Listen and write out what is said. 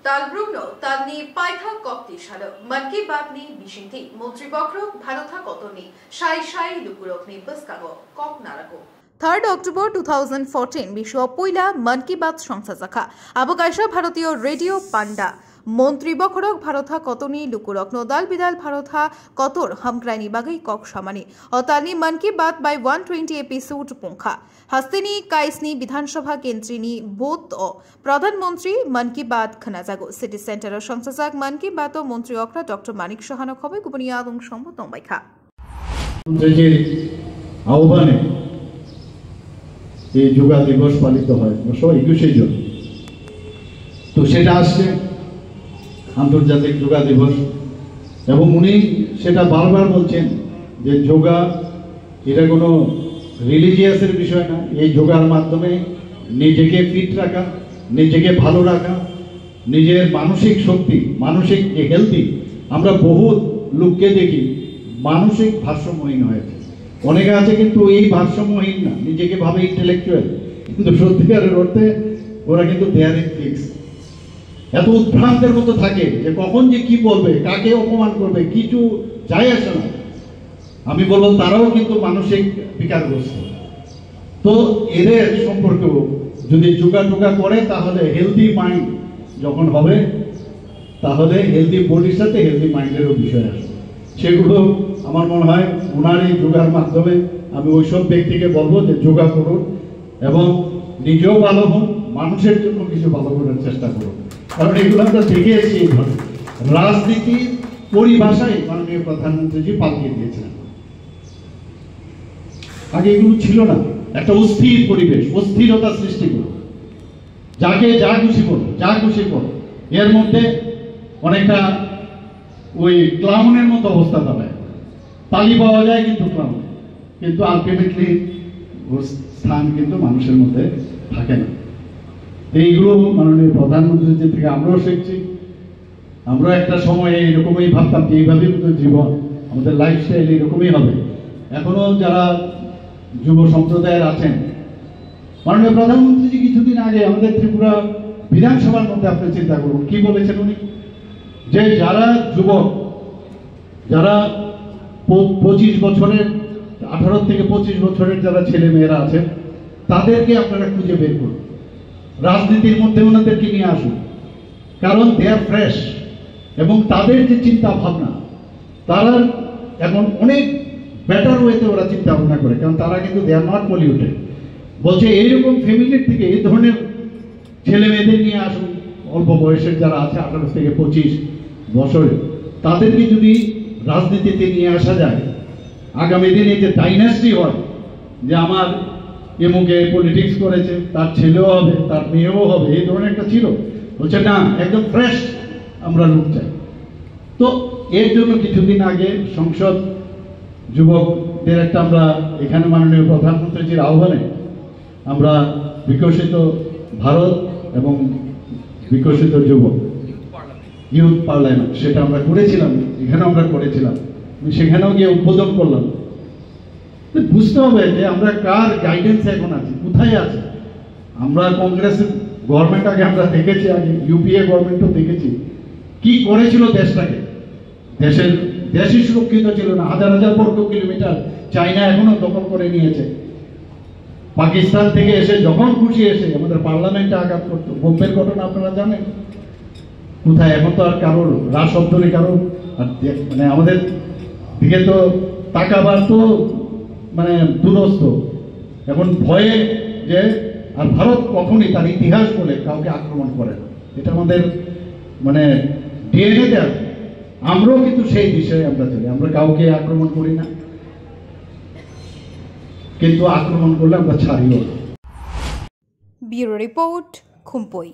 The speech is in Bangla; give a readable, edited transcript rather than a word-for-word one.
तालब्रुग्नो तालनी पाइथा कक्तिशालो मन की बात नी बिशिंथी मंत्री बक्रक भारता कतनी शाई शाई लुकुरकनी बसकागो कक नाराको 3 অক্টোবর 2014 বিশ্ব পয়লা মন কি বাত সংস্থা শাখা আবকাইশা ভারতীয় রেডিও পান্ডা মন্ত্রী বখরক ভারতা কতনি লুকুরক নদাল বিদাল ভারতা কতর হামক্রাইনি বাগাই কক সামানি অতানি মন কি বাত বাই 120 এপিসোড পুঙ্খা হাস্তিনি কাইসনি বিধানসভা কেন্দ্রিনি বোত ও প্রধানমন্ত্রী মন কি বাত খনাজাগো সিটি সেন্টার সংস্থাক মন কি বাত ও মন্ত্রী অকরা ডক্টর মানিক সাহানো খবে গুবনিয়াদ এবং সম্মত বাইখা আহ্বানে এই যোগা দিবস পালিত হয় 21 জুন তো সেটা আসছে আন্তর্জাতিক যোগা দিবস এবং উনি সেটা বারবার বলছেন যে যোগা এটা কোনো রিলিজিয়াসের বিষয় না এই যোগার মাধ্যমে নিজেকে ফিট রাখা নিজেকে ভালো রাখা নিজের মানসিক শক্তি মানসিক যে হেলদি আমরা বহু লোককে দেখি মানসিক ভারসাম্যহীন হয়েছে অনেকে আছে কিন্তু এই ভারসাম্যহীন না নিজেকে ভাবে ইন্টেলেকচুয়াল কিন্তু সত্যিকারের অর্থে ওরা কিন্তু দেয়ার ইজ ফিক্স এত উদ্ভ্রান্তের মতো থাকে যে কখন যে কি বলবে কাকে অপমান করবে কিছু যায় আসে না আমি বলবো তারাও কিন্তু মানসিক বিকারগ্রস্ত তো এদের সম্পর্কেও যদি যোগা টোগা করে তাহলে হেলদি মাইন্ড যখন হবে তাহলে হেলদি বডির সাথে হেলদি মাইন্ডেরও বিষয় আসবে সেগুলো আমার মনে হয় ওনার এই যোগার মাধ্যমে আমি ওইসব ব্যক্তিকে বলবো যে যোগা করুন এবং নিজেও ভালো হন মানুষের জন্য কিছু ভালো করার চেষ্টা করুন কারণ এগুলো আমরা দেখে এসেছি এইভাবে রাজনীতির পরিভাষায় মাননীয় প্রধানমন্ত্রীজি পাল্টিয়ে দিয়েছিলেন আগে এগুলো ছিল না একটা অস্থির পরিবেশ অস্থিরতা সৃষ্টি করো যাকে যা খুশি করো যা খুশি করো এর মধ্যে অনেকটা ওই ক্লাউনের মতো অবস্থা দাঁড়ায় তালি পাওয়া যায় কিন্তু ক্লাউন কিন্তু আলটিমেটলি ওর স্থান কিন্তু মানুষের মধ্যে থাকে না এইগুলো মাননীয় প্রধানমন্ত্রী থেকে আমরাও শিখছি আমরা একটা সময় এইরকমই ভাবতাম যে এইভাবেই কিন্তু জীবন আমাদের লাইফস্টাইল এইরকমই হবে এখনো যারা যুব সম্প্রদায়ের আছেন মাননীয় প্রধানমন্ত্রী কিছুদিন আগে আমাদের ত্রিপুরা বিধানসভার মধ্যে আপনি চিন্তা করুন কি বলেছেন উনি যে যারা যুবক যারা 25 বছরের 18 থেকে 25 বছরের যারা ছেলে মেয়েরা আছেন তাদেরকে আপনারা খুঁজে বের করুন রাজনীতির মধ্যে ওনাদেরকে নিয়ে আসুন কারণ দে আর ফ্রেশ এবং তাদের যে চিন্তা ভাবনা তারা এখন অনেক বেটার ওয়েতে ওরা চিন্তা ভাবনা করে কারণ তারা কিন্তু দে আর নট পলিউটেড বলছে এইরকম ফ্যামিলির থেকে এই ধরনের ছেলে মেয়েদের নিয়ে আসুন অল্প বয়সের যারা আছে 18 থেকে 25 বছরের তাদেরকে যদি রাজনীতিতে নিয়ে আসা যায় আগামী দিনে যে ডাইনাস্টি হয় যে আমার এমুকে পলিটিক্স করেছে তার ছেলেও হবে তার মেয়েও হবে এই ধরনের একটা ছিল বলছে না একদম ফ্রেশ আমরা লোক চাই তো এর জন্য কিছুদিন আগে সংসদ যুবকদের একটা আমরা এখানে মাননীয় প্রধানমন্ত্রীজির আহ্বানে আমরা বিকশিত ভারত এবং বিকশিত যুবক ইউথ পার্লামেন্ট সেটা আমরা করেছিলাম এখানে আমরা করেছিলাম সেখানেও গিয়ে উদ্বোধন করলাম বুঝতে হবে যে আমরা কার গাইডেন্স এখন আছি কোথায় আছে আমরা কংগ্রেসের গভর্নমেন্ট আগে আমরা দেখেছি আগে ইউপিএ গভর্নমেন্টও দেখেছি কি করেছিল দেশটাকে দেশই সুরক্ষিত ছিল না হাজার হাজার বর্গ কিলোমিটার চায়না এখনো দখল করে নিয়েছে পাকিস্তান থেকে এসে যখন খুশি এসে আমাদের পার্লামেন্টে আঘাত করতো বোম্বের ঘটনা আপনারা জানেন কোথায় এখন তো আর কারোর রাজশব্দ নেই কারোর মানে আমাদের দিকে তো তাকাবার তো মানে দূরস্থ এখন ভয়ে যে আর ভারত কখনই তার ইতিহাস বলে কাউকে আক্রমণ করে না এটা আমাদের মানে ডিএনএতে আছে আমরাও কিন্তু সেই বিষয়ে আমরা চলি আমরা কাউকে আক্রমণ করি না কিন্তু আক্রমণ করলে আমরা ছাড়িও না ব্যুরো রিপোর্ট খুম্পই।